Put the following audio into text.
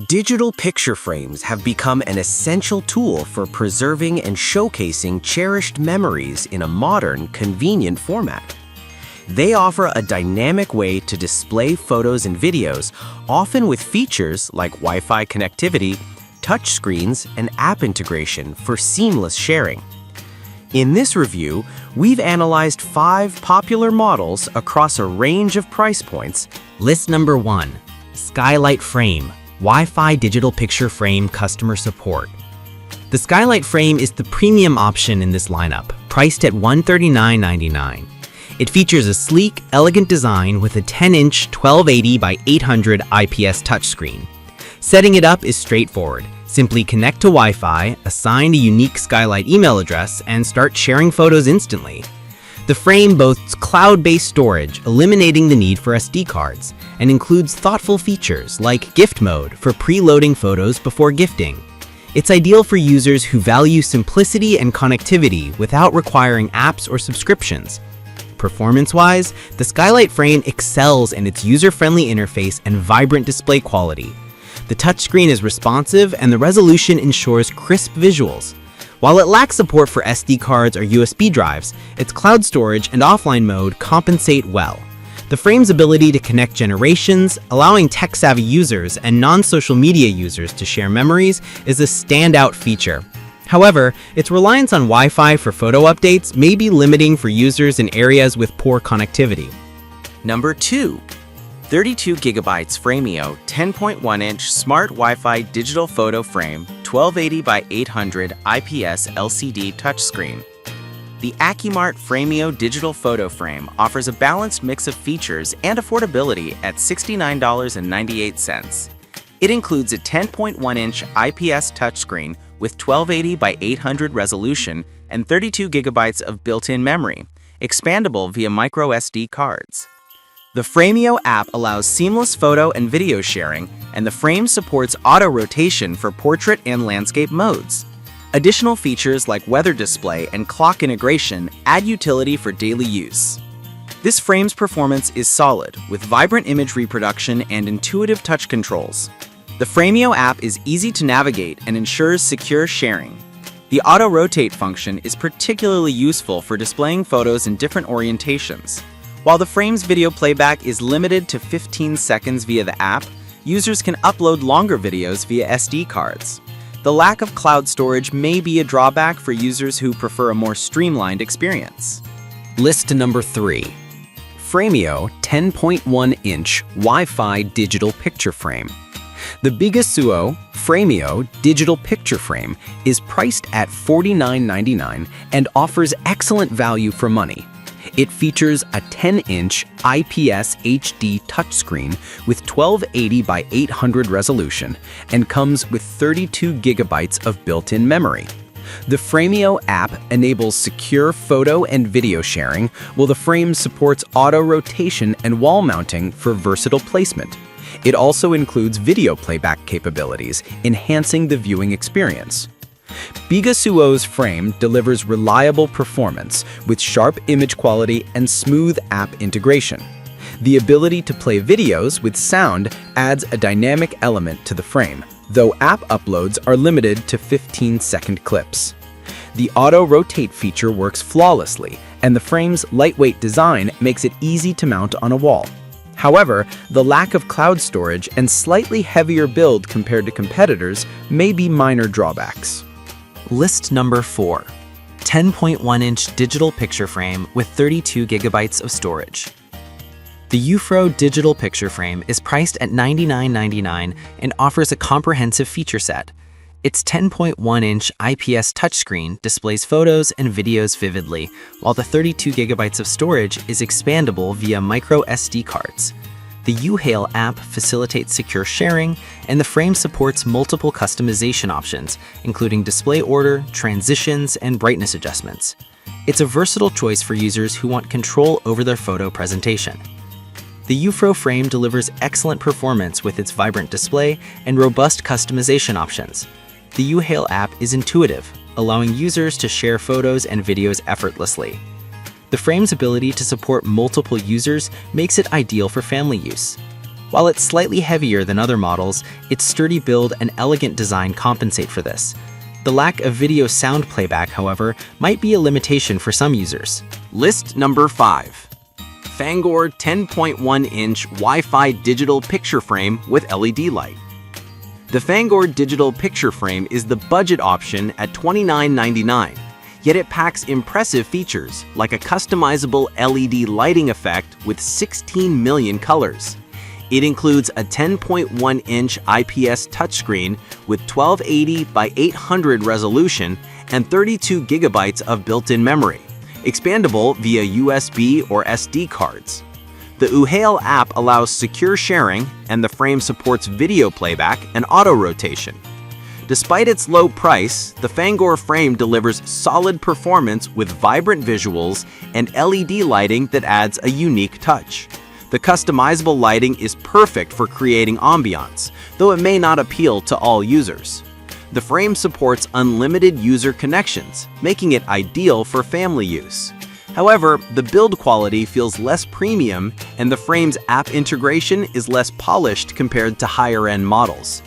Digital picture frames have become an essential tool for preserving and showcasing cherished memories in a modern, convenient format. They offer a dynamic way to display photos and videos, often with features like Wi-Fi connectivity, touchscreens, and app integration for seamless sharing. In this review, we've analyzed 5 popular models across a range of price points. List number 1. Skylight Frame, Wi-Fi Digital Picture Frame Customer Support. The Skylight Frame is the premium option in this lineup, priced at $139.99. It features a sleek, elegant design with a 10-inch 1280 by 800 IPS touchscreen. Setting it up is straightforward. Simply connect to Wi-Fi, assign a unique Skylight email address, and start sharing photos instantly. The frame boasts cloud-based storage, eliminating the need for SD cards, and includes thoughtful features like gift mode for preloading photos before gifting. It's ideal for users who value simplicity and connectivity without requiring apps or subscriptions. Performance-wise, the Skylight frame excels in its user-friendly interface and vibrant display quality. The touchscreen is responsive and the resolution ensures crisp visuals. While it lacks support for SD cards or USB drives, its cloud storage and offline mode compensate well. The frame's ability to connect generations, allowing tech-savvy users and non-social media users to share memories, is a standout feature. However, its reliance on Wi-Fi for photo updates may be limiting for users in areas with poor connectivity. Number 2. 32GB Frameo 10.1-inch Smart Wi-Fi Digital Photo Frame 1280 by 800 IPS LCD touchscreen. The Akimart Frameo Digital Photo Frame offers a balanced mix of features and affordability at $69.98. It includes a 10.1-inch IPS touchscreen with 1280 by 800 resolution and 32GB of built-in memory, expandable via microSD cards. The Frameo app allows seamless photo and video sharing, and the frame supports auto-rotation for portrait and landscape modes. Additional features like weather display and clock integration add utility for daily use. This frame's performance is solid, with vibrant image reproduction and intuitive touch controls. The Frameo app is easy to navigate and ensures secure sharing. The auto-rotate function is particularly useful for displaying photos in different orientations. While the frame's video playback is limited to 15 seconds via the app, users can upload longer videos via SD cards. The lack of cloud storage may be a drawback for users who prefer a more streamlined experience. List number 3. Frameo 10.1-inch Wi-Fi Digital Picture Frame. The Bigasuo Frameo Digital Picture Frame is priced at $49.99 and offers excellent value for money. It features a 10-inch IPS HD touchscreen with 1280 by 800 resolution and comes with 32GB of built-in memory. The Frameo app enables secure photo and video sharing, while the frame supports auto-rotation and wall mounting for versatile placement. It also includes video playback capabilities, enhancing the viewing experience. Bigasuo's frame delivers reliable performance with sharp image quality and smooth app integration. The ability to play videos with sound adds a dynamic element to the frame, though app uploads are limited to 15-second clips. The auto-rotate feature works flawlessly, and the frame's lightweight design makes it easy to mount on a wall. However, the lack of cloud storage and slightly heavier build compared to competitors may be minor drawbacks. List number 4. 10.1-inch digital picture frame with 32GB of storage. The UFRO digital picture frame is priced at $99.99 and offers a comprehensive feature set. Its 10.1-inch IPS touchscreen displays photos and videos vividly, while the 32GB of storage is expandable via micro SD cards. The uHail app facilitates secure sharing, and the frame supports multiple customization options, including display order, transitions, and brightness adjustments. It's a versatile choice for users who want control over their photo presentation. The UFRO frame delivers excellent performance with its vibrant display and robust customization options. The uHail app is intuitive, allowing users to share photos and videos effortlessly. The frame's ability to support multiple users makes it ideal for family use. While it's slightly heavier than other models, its sturdy build and elegant design compensate for this. The lack of video sound playback, however, might be a limitation for some users. List number 5. Fangor 10.1-inch Wi-Fi digital picture frame with LED light. The Fangor digital picture frame is the budget option at $29.99, yet it packs impressive features like a customizable LED lighting effect with 16 million colors. It includes a 10.1-inch IPS touchscreen with 1280 by 800 resolution and 32 gigabytes of built-in memory, expandable via USB or SD cards. The Uhail app allows secure sharing, and the frame supports video playback and auto-rotation. Despite its low price, the Fangor frame delivers solid performance with vibrant visuals and LED lighting that adds a unique touch. The customizable lighting is perfect for creating ambiance, though it may not appeal to all users. The frame supports unlimited user connections, making it ideal for family use. However, the build quality feels less premium, and the frame's app integration is less polished compared to higher-end models.